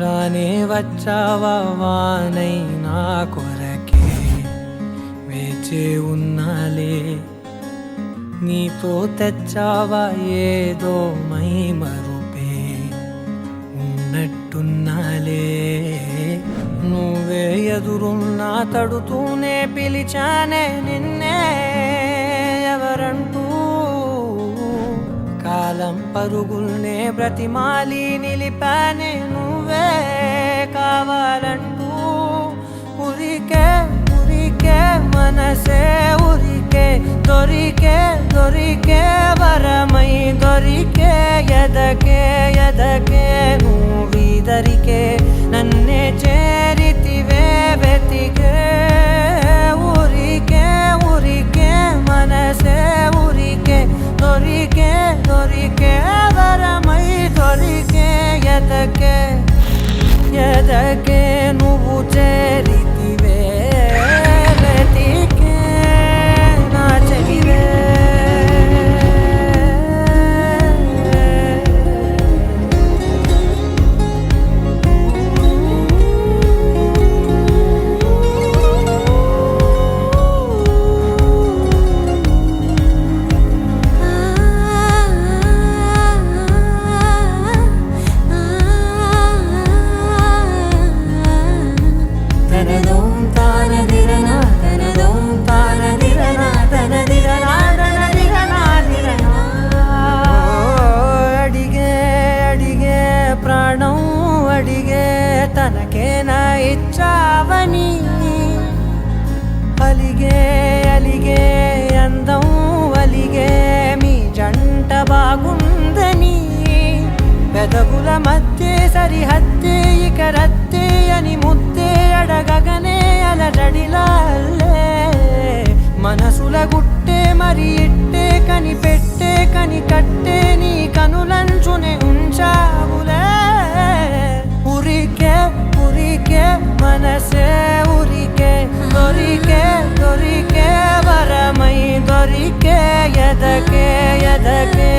రానే వచ్చావా వానై నా కొరకే వేచే ఉన్నాలే నీతో తెచ్చావా ఏదో మై మరుపే ఉన్నట్టున్నాలే నువ్వే ఎదురున్నా తడుతూనే పిలిచానే నిన్నే ఎవరంటూ కాలం పరుగుల్నే బ్రతిమాలి నిలిపానే నువ్వే కావాలంటూ ఉరికే ఉరికే మనసే ఉరికే దొరికే దొరికే వరమై దొరికే ఎదకే ఎదకే నువ్విదరికే నన్నే చేరితివే వెతికే ఉరికే ఉరికే మనసే ఉరికే దొరికే దొరికే వరమై దొరికే ఎదకే ఎదకే నువ్వు చేరితివే వెతికే నా చెలివే తనకేనా ఇచ్చావని అలిగే అలిగే అందం అలిగే మీ జంట బాగుందని పెదవుల మధ్య సరిహద్దే ఇక రద్దే అని ముద్దే అడగగనే అలజడిలా అల్లే మనసుల గుట్టే మరి ఇట్టే కనిపెట్టే కని కట్టే నీ కనులంచునే ఉంచావులే ఉరికే ఉరికే మనసే ఉరికే దొరికే దొరికే వరమై దొరికే ఎదకే ఎదకే